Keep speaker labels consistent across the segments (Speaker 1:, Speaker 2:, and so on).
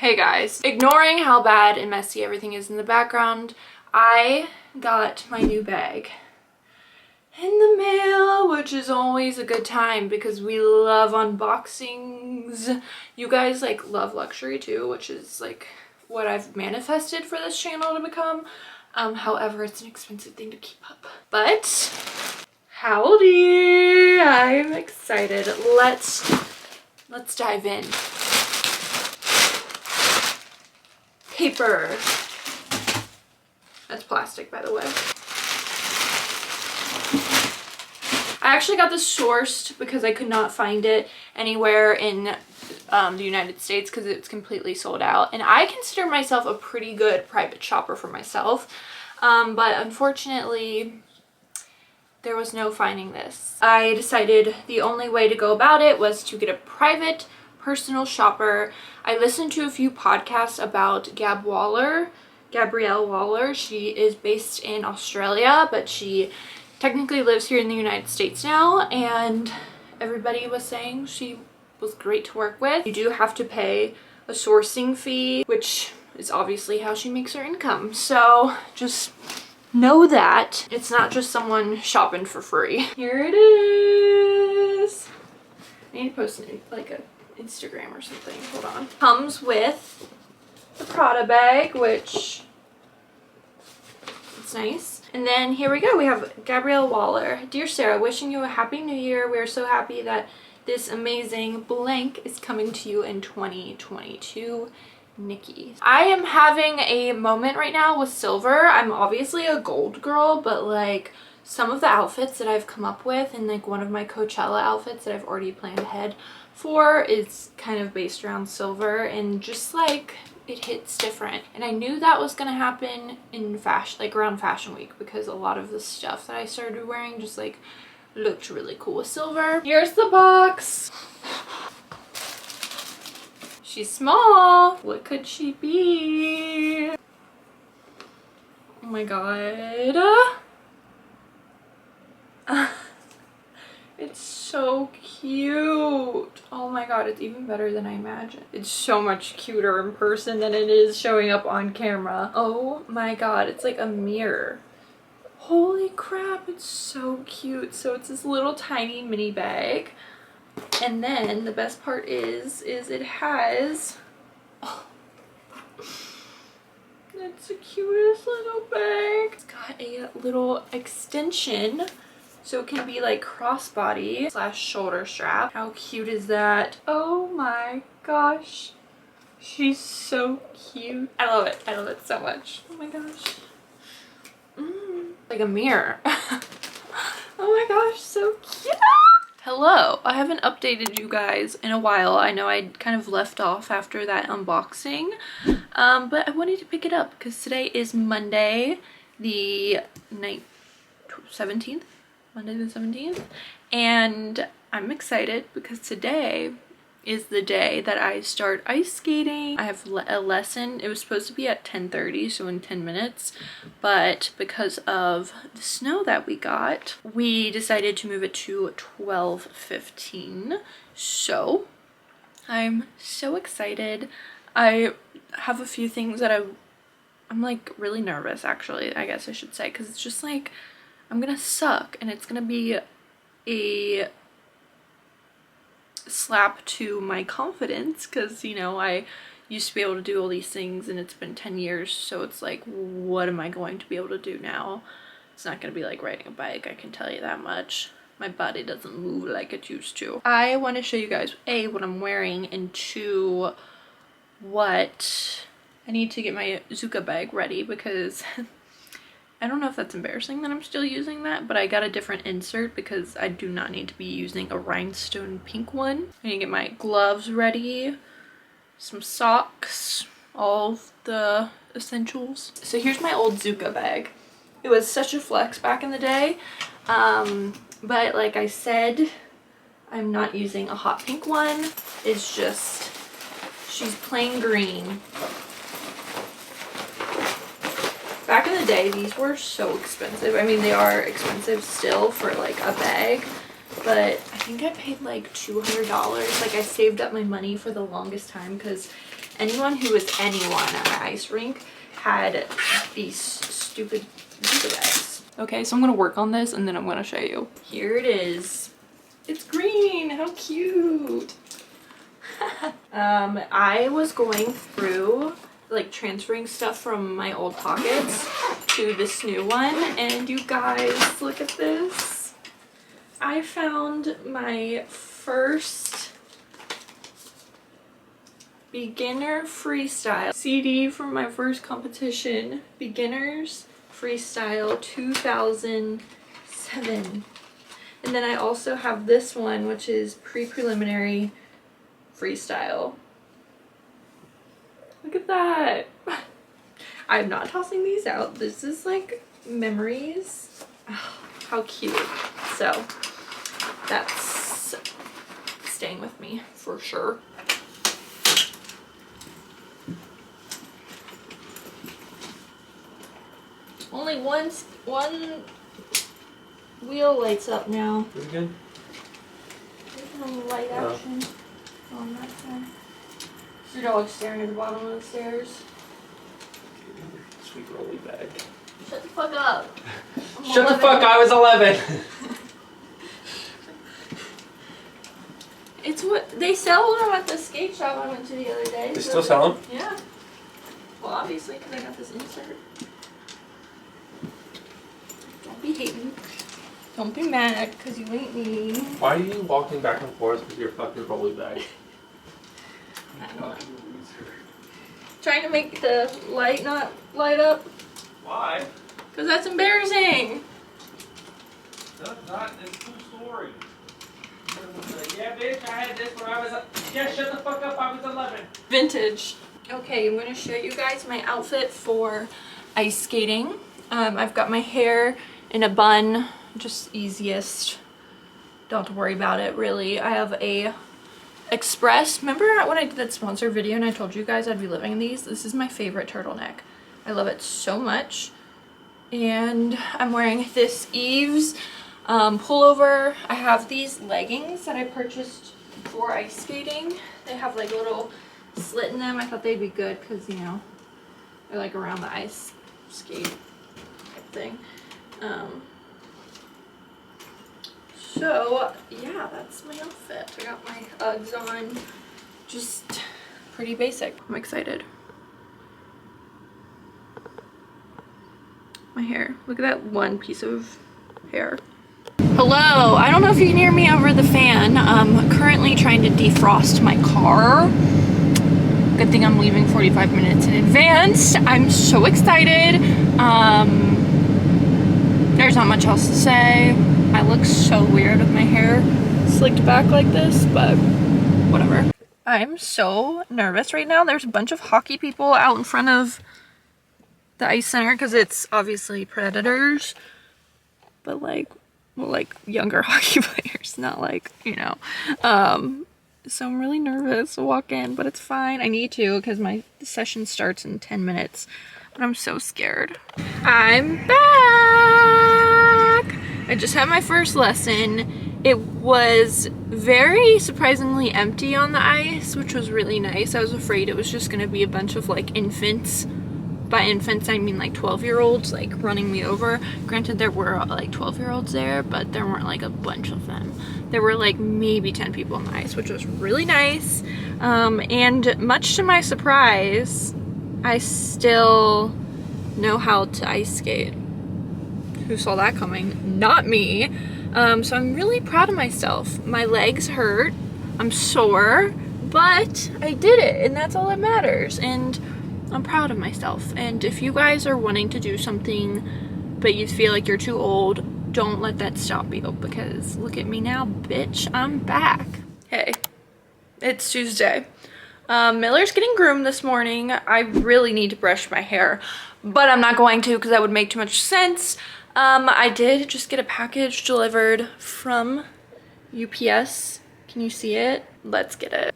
Speaker 1: Hey guys, ignoring how bad and messy everything is in the background, I got my new bag in the mail, which is always a good time because we love unboxings. You guys like love luxury too, which is like what I've manifested for this channel to become. However, it's an expensive thing to keep up. But howdy, I'm excited. Let's dive in. Paper. That's plastic, by the way. I actually got this sourced because I could not find it anywhere in the United States because it's completely sold out. And I consider myself a pretty good private shopper for myself. But unfortunately, there was no finding this. I decided the only way to go about it was to get a private personal shopper. I listened to a few podcasts about Gabrielle Waller. She is based in Australia, but she technically lives here in the United States now, and everybody was saying she was great to work with. You do have to pay a sourcing fee, which is obviously how she makes her income. So just know that it's not just someone shopping for free. Here it is. I need to post like a Instagram or something. Hold on. Comes with the Prada bag, which it's nice. And then here we go. We have Gabrielle Waller. Dear Sarah, wishing you a happy new year. We are so happy that this amazing blank is coming to you in 2022. Nikki. I am having a moment right now with silver. I'm obviously a gold girl, but like some of the outfits that I've come up with and like one of my Coachella outfits that I've already planned ahead for is kind of based around silver, and just like it hits different. And I knew that was gonna happen in fashion, like around fashion week, because a lot of the stuff that I started wearing just like looked really cool with silver. Here's the box. She's small. What could she be? Oh my god. It's so cute. Oh my god, it's even better than I imagined. It's so much cuter in person than it is showing up on camera. Oh my god, it's like a mirror. Holy crap, it's so cute. So it's this little tiny mini bag. And then the best part is it has, oh, it's the cutest little bag. It's got a little extension, so it can be like crossbody / shoulder strap. How cute is that? Oh my gosh. She's so cute. I love it. I love it so much. Oh my gosh. Like a mirror. Oh my gosh, so cute. Hello. I haven't updated you guys in a while. I know I kind of left off after that unboxing, but I wanted to pick it up because today is Monday the 17th. Monday the 17th, and I'm excited because today is the day that I start ice skating. I have a lesson. It was supposed to be at 10:30, so in 10 minutes, but because of the snow that we got, we decided to move it to 12:15. So I'm so excited. I have a few things that I'm like really nervous, actually, I guess I should say, because it's just like I'm gonna suck and it's gonna be a slap to my confidence, because you know I used to be able to do all these things and it's been 10 years, so it's like, what am I going to be able to do now? It's not gonna be like riding a bike, I can tell you that much. My body doesn't move like it used to. I want to show you guys A, what I'm wearing, and 2, what I need to get my Zuka bag ready, because I don't know if that's embarrassing that I'm still using that, but I got a different insert because I do not need to be using a rhinestone pink one. I need to get my gloves ready, some socks, all of the essentials. So here's my old Zuka bag. It was such a flex back in the day, but like I said, I'm not using a hot pink one. It's just, she's plain green. Back in the day, these were so expensive. I mean, they are expensive still for like a bag, but I think I paid like $200. Like I saved up my money for the longest time because anyone who was anyone at my ice rink had these stupid bags. Okay, so I'm gonna work on this and then I'm gonna show you. Here it is. It's green, how cute. I was going through like transferring stuff from my old pockets to this new one, and you guys, look at this. I found my first beginner freestyle CD from my first competition, Beginners Freestyle 2007. And then I also have this one, which is pre-preliminary freestyle. Look at that. I'm not tossing these out. This is like memories. Oh, how cute. So that's staying with me for sure. Only one wheel lights up now.
Speaker 2: Pretty good.
Speaker 1: There's some light action on that side. Your dog's staring at the bottom of the stairs.
Speaker 2: Sweet rolly bag.
Speaker 1: Shut the fuck up.
Speaker 2: Shut the fuck, I was 11.
Speaker 1: It's what they sell them at the skate shop I went to the other day.
Speaker 2: They still sell them?
Speaker 1: Yeah. Well, obviously, because I got this insert. Don't be hating. Don't be mad because you ain't me.
Speaker 2: Why are you walking back and forth with your fucking rolly bag?
Speaker 1: I don't know. Trying to make the light not light up.
Speaker 2: Why?
Speaker 1: Because that's embarrassing.
Speaker 2: That's not, it's true story. Yeah, bitch, I had this when I was, yeah, shut the fuck up, I was 11.
Speaker 1: Vintage. Okay, I'm going to show you guys my outfit for ice skating. I've got my hair in a bun, just easiest. Don't have to worry about it, really. I have a Express. Remember when I did that sponsor video and I told you guys I'd be living in these? This is my favorite turtleneck. I love it so much. And I'm wearing this Eves pullover. I have these leggings that I purchased for ice skating. They have like a little slit in them. I thought they'd be good because, you know, they're like around the ice skate type thing. So yeah, that's my outfit. I got my Uggs on, just pretty basic. I'm excited. My hair, look at that one piece of hair. Hello, I don't know if you can hear me over the fan. I'm currently trying to defrost my car. Good thing I'm leaving 45 minutes in advance. I'm so excited. There's not much else to say. I look so weird with my hair slicked back like this, but whatever. I'm so nervous right now. There's a bunch of hockey people out in front of the ice center because it's obviously Predators, but like, well, like younger hockey players, not like, you know. So I'm really nervous to walk in, but it's fine. I need to because my session starts in 10 minutes, but I'm so scared. I'm back! I just had my first lesson. It was very surprisingly empty on the ice, which was really nice. I was afraid it was just gonna be a bunch of like infants. By infants, I mean like 12-year-olds like running me over. Granted, there were like 12-year-olds there, but there weren't like a bunch of them. There were like maybe 10 people on the ice, which was really nice. And much to my surprise, I still know how to ice skate. Who saw that coming? Not me. So I'm really proud of myself. My legs hurt, I'm sore, but I did it, and that's all that matters. And I'm proud of myself. And if you guys are wanting to do something but you feel like you're too old, don't let that stop you, because look at me now, bitch, I'm back. Hey, it's Tuesday. Miller's getting groomed this morning. I really need to brush my hair, but I'm not going to because that would make too much sense. I did just get a package delivered from UPS. Can you see it? Let's get it.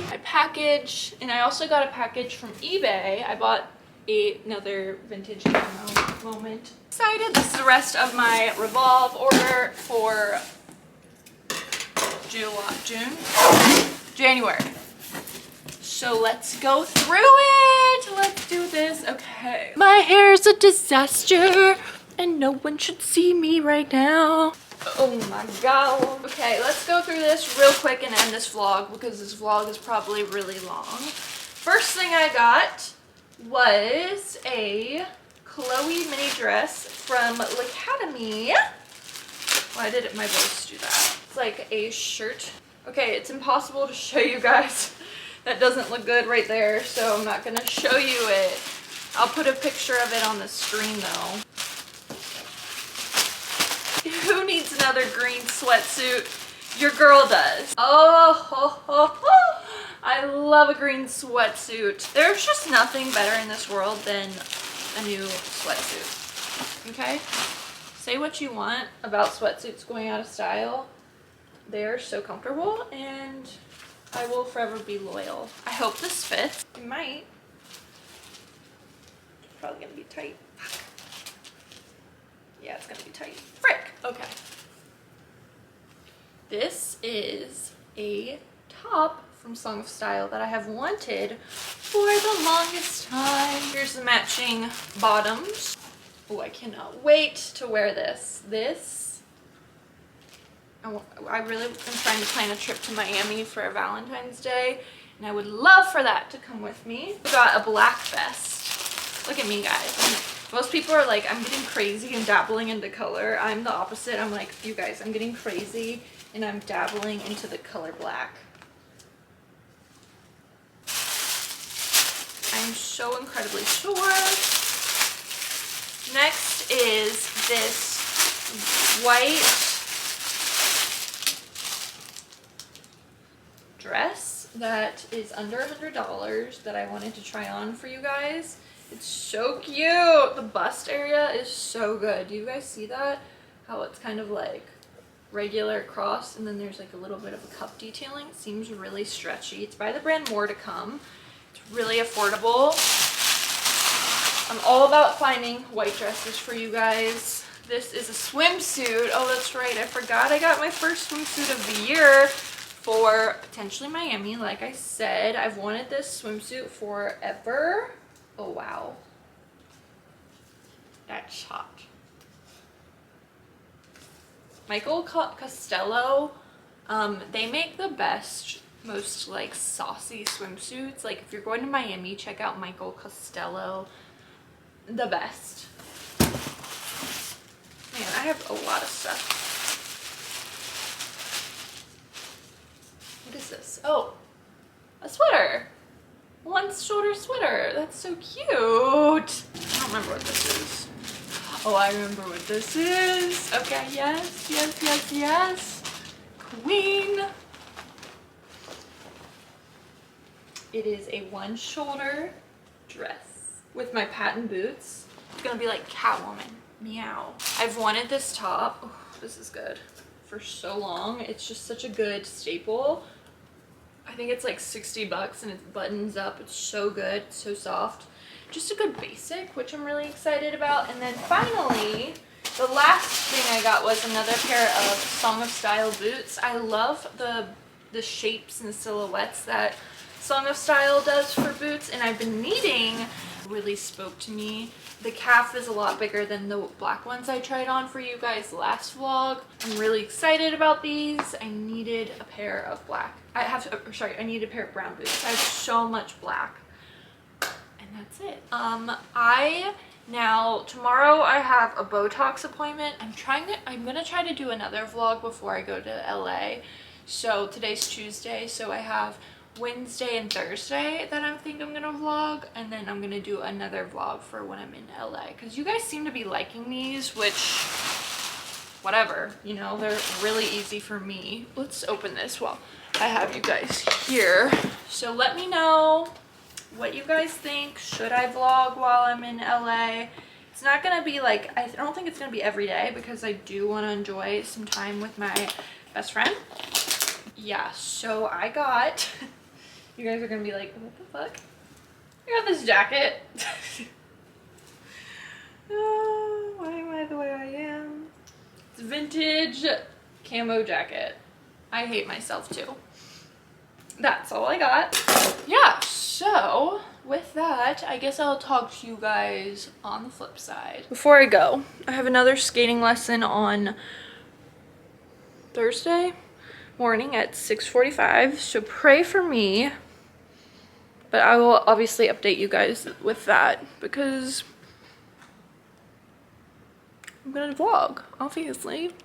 Speaker 1: My package, and I also got a package from eBay. I bought another vintage camo moment. Excited. This is the rest of my Revolve order for June. January. So let's go through it. Let's do this. Okay. My hair's a disaster and no one should see me right now. Oh my god. Okay, let's go through this real quick and end this vlog because this vlog is probably really long. First thing I got was a Chloe mini dress from L'Academy. Why did my voice do that? It's like a shirt. Okay, it's impossible to show you guys. That doesn't look good right there, so I'm not gonna show you it. I'll put a picture of it on the screen though. Who needs another green sweatsuit? Your girl does. Oh, ho, ho, ho. I love a green sweatsuit. There's just nothing better in this world than a new sweatsuit. Okay? Say what you want about sweatsuits going out of style. They're so comfortable and I will forever be loyal. I hope this fits. It might. It's probably gonna be tight. Yeah, it's gonna be tight. Frick! Okay. This is a top from Song of Style that I have wanted for the longest time. Here's the matching bottoms. Oh, I cannot wait to wear this. I really am trying to plan a trip to Miami for Valentine's Day, and I would love for that to come with me. I got a black vest. Look at me, guys. Most people are like, I'm getting crazy and dabbling into color. I'm the opposite. I'm like, you guys, I'm getting crazy and I'm dabbling into the color black. I'm so incredibly sure. Next is this white dress that is under $100 that I wanted to try on for you guys. It's so cute. The bust area is so good. Do you guys see that? How it's kind of like regular cross and then there's like a little bit of a cup detailing. It seems really stretchy. It's by the brand More to Come. It's really affordable. I'm all about finding white dresses for you guys. This is a swimsuit. Oh, that's right. I forgot I got my first swimsuit of the year for potentially Miami. Like I said, I've wanted this swimsuit forever. Oh, wow. That's hot. Michael Costello, they make the best, most like saucy swimsuits. Like if you're going to Miami, check out Michael Costello. The best. Man, I have a lot of stuff. What is this? Oh, a sweater. One shoulder sweater. That's so cute. I don't remember what this is. Oh, I remember what this is. Okay, yes, yes, yes, yes. Queen. It is a one shoulder dress with my patent boots. It's gonna be like Catwoman. Meow. I've wanted this top. Oh, this is good. For so long. It's just such a good staple. I think it's like 60 bucks and it buttons up. It's so good, it's so soft. Just a good basic, which I'm really excited about. And then finally, the last thing I got was another pair of Song of Style boots. I love the shapes and silhouettes that Song of Style does for boots, and I've been needing, really spoke to me. The calf is a lot bigger than the black ones I tried on for you guys last vlog. I'm really excited about these. I needed a pair of black. I need a pair of brown boots. I have so much black. And that's it. Tomorrow I have a Botox appointment. I'm gonna try to do another vlog before I go to LA. So today's Tuesday, so I have Wednesday and Thursday that I think I'm gonna vlog, and then I'm gonna do another vlog for when I'm in LA, because you guys seem to be liking these, which whatever, you know, they're really easy for me. Let's open this while I have you guys here. So let me know what you guys think. Should I vlog while I'm in LA? It's not gonna be like, I don't think it's gonna be every day because I do want to enjoy some time with my best friend. Yeah, so I got you guys are gonna be like, what the fuck? I got this jacket. Why am I the way I am? It's vintage camo jacket. I hate myself too. that's all I got. Yeah, so with that, I guess I'll talk to you guys on the flip side. Before I go, I have another skating lesson on Thursday morning at 6:45, so pray for me. But I will obviously update you guys with that because I'm gonna vlog, obviously.